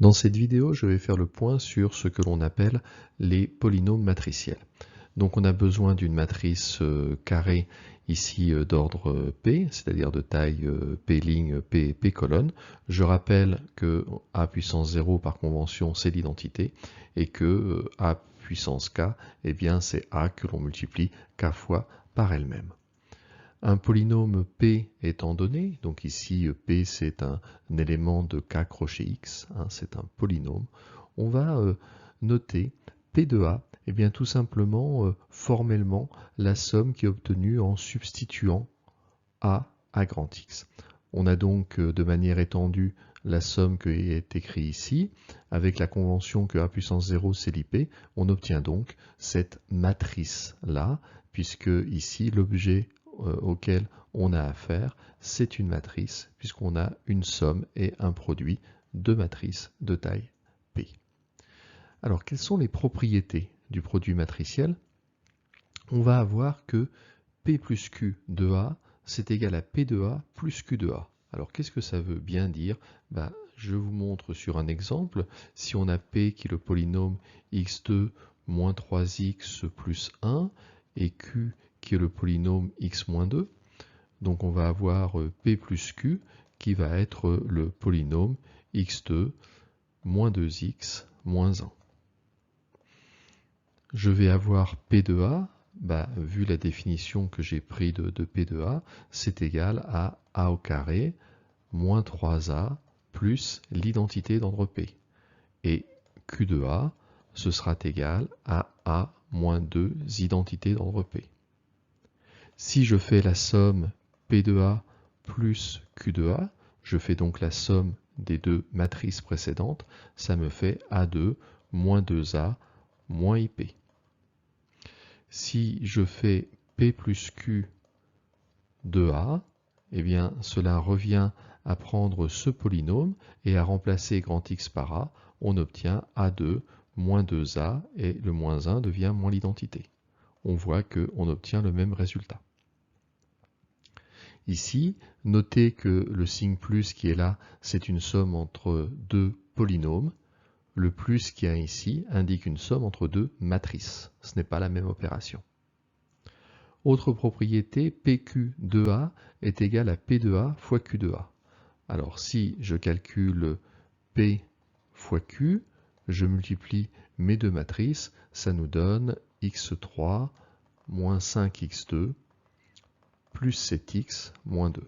Dans cette vidéo, je vais faire le point sur ce que l'on appelle les polynômes matriciels. Donc on a besoin d'une matrice carrée ici d'ordre P, c'est-à-dire de taille P ligne, P colonne. Je rappelle que A puissance 0 par convention c'est l'identité et que A puissance K, eh bien c'est A que l'on multiplie K fois par elle-même. Un polynôme P étant donné, donc ici P c'est un élément de K crochet X, c'est un polynôme, on va noter P de A, et bien tout simplement formellement la somme qui est obtenue en substituant A à grand X. On a donc de manière étendue la somme qui est écrite ici, avec la convention que A puissance 0 c'est l'IP, on obtient donc cette matrice-là, puisque ici l'objet auquel on a affaire, c'est une matrice, puisqu'on a une somme et un produit de matrices de taille P. Alors, quelles sont les propriétés du produit matriciel? On va avoir que P plus Q de A, c'est égal à P de A plus Q de A. Alors, qu'est-ce que ça veut bien dire? Je vous montre sur un exemple. Si on a P qui est le polynôme x2 moins 3x plus 1 et Q qui est le polynôme x moins 2, donc on va avoir P plus Q qui va être le polynôme x2 moins 2x moins 1. Je vais avoir P de A, vu la définition que j'ai prise de P de A, c'est égal à A au carré moins 3A plus l'identité d'ordre P. Et Q de A, ce sera égal à A moins 2 identités d'ordre P. Si je fais la somme P de A plus Q de A, je fais donc la somme des deux matrices précédentes, ça me fait A2 moins 2A moins IP. Si je fais P plus Q de A, eh bien cela revient à prendre ce polynôme et à remplacer grand X par A, on obtient A2 moins 2A et le moins 1 devient moins l'identité. On voit qu'on obtient le même résultat. Ici, notez que le signe plus qui est là, c'est une somme entre deux polynômes. Le plus qui est ici indique une somme entre deux matrices. Ce n'est pas la même opération. Autre propriété, PQ de A est égal à P de A fois Q de A. Alors si je calcule P fois Q, je multiplie mes deux matrices, ça nous donne x3 moins 5x2 plus 7x moins 2.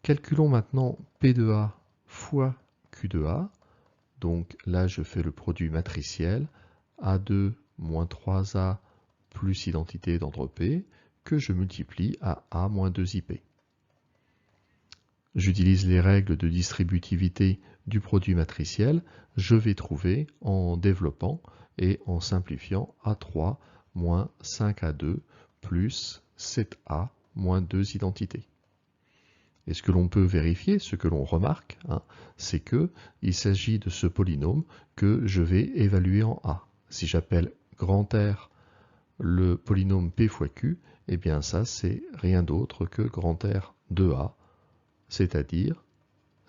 Calculons maintenant P de A fois Q de A. Donc là, je fais le produit matriciel A2 moins 3A plus identité d'ordre P que je multiplie à A moins 2IP. J'utilise les règles de distributivité du produit matriciel. Je vais trouver en développant et en simplifiant A3 moins 5A2 plus 7A moins 2 identités. Et ce que l'on peut vérifier, ce que l'on remarque, c'est qu'il s'agit de ce polynôme que je vais évaluer en A. Si j'appelle grand R le polynôme P fois Q, eh bien ça c'est rien d'autre que grand R de A, c'est-à-dire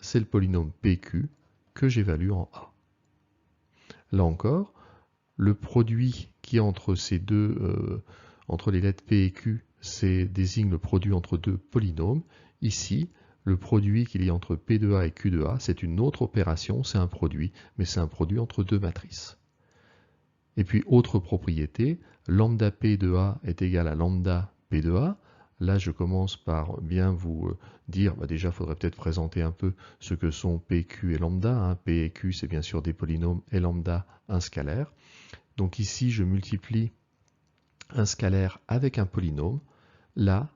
c'est le polynôme PQ que j'évalue en A. Là encore, le produit qui est entre ces deux, entre les lettres P et Q, désigne le produit entre deux polynômes. Ici, le produit qu'il y a entre P de A et Q de A, c'est une autre opération, c'est un produit, mais c'est un produit entre deux matrices. Et puis, autre propriété, lambda P de A est égal à lambda P de A. Là, je commence par bien vous dire, déjà, il faudrait peut-être présenter un peu ce que sont P, Q et lambda. P et Q, c'est bien sûr des polynômes, et lambda, un scalaire. Donc ici, je multiplie un scalaire avec un polynôme. Là,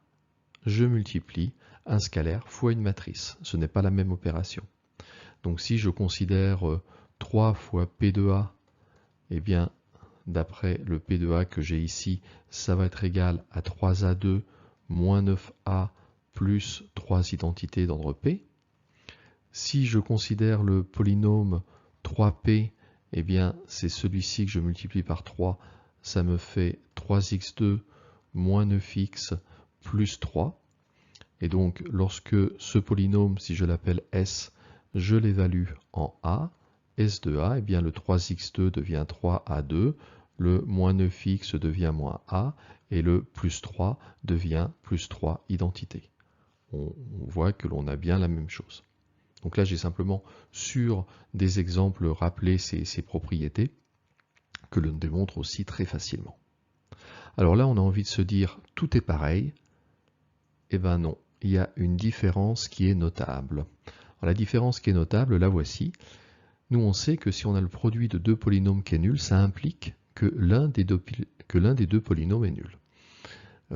je multiplie un scalaire fois une matrice. Ce n'est pas la même opération. Donc si je considère 3 fois P de A, eh bien, d'après le P de A que j'ai ici, ça va être égal à 3A2 moins 9A plus 3 identités d'ordre P. Si je considère le polynôme 3P, eh bien, c'est celui-ci que je multiplie par 3, ça me fait 3x2 moins 9x plus 3. Et donc, lorsque ce polynôme, si je l'appelle S, je l'évalue en A, S de A, eh bien le 3x2 devient 3A2, le moins 9x devient moins A, et le plus 3 devient plus 3 identité. On voit que l'on a bien la même chose. Donc là, j'ai simplement, sur des exemples, rappelé ces propriétés que l'on démontre aussi très facilement. Alors là, on a envie de se dire, tout est pareil. Eh bien non, il y a une différence qui est notable. Alors, la différence qui est notable, la voici. Nous, on sait que si on a le produit de deux polynômes qui est nul, ça implique que l'un des deux polynômes est nul.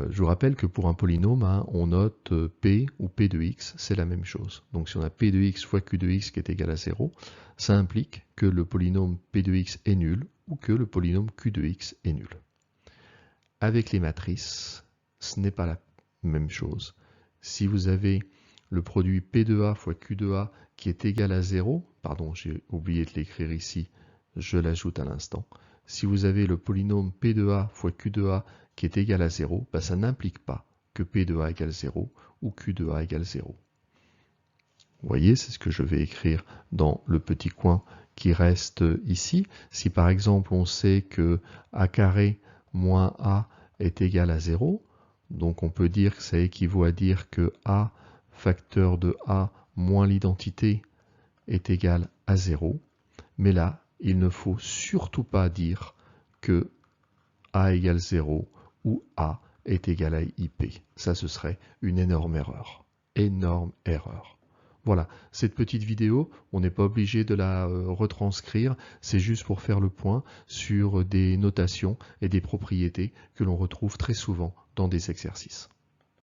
Je vous rappelle que pour un polynôme, on note P ou P de x, c'est la même chose. Donc si on a P de x fois Q de x qui est égal à 0, ça implique que le polynôme P de x est nul ou que le polynôme Q de x est nul. Avec les matrices, ce n'est pas la même chose. Si vous avez le produit P de A fois Q de A qui est égal à 0, pardon, j'ai oublié de l'écrire ici, je l'ajoute à l'instant. Si vous avez le polynôme P de A fois Q de A qui est égal à 0, ben ça n'implique pas que P de A égale 0 ou Q de A égale 0. Vous voyez, c'est ce que je vais écrire dans le petit coin qui reste ici. Si par exemple on sait que A carré moins A est égal à 0, donc on peut dire que ça équivaut à dire que A facteur de A moins l'identité est égal à 0. Mais là, il ne faut surtout pas dire que A égale 0 ou A est égal à IP. Ça, ce serait une énorme erreur. Énorme erreur. Voilà, cette petite vidéo, on n'est pas obligé de la retranscrire, c'est juste pour faire le point sur des notations et des propriétés que l'on retrouve très souvent dans des exercices.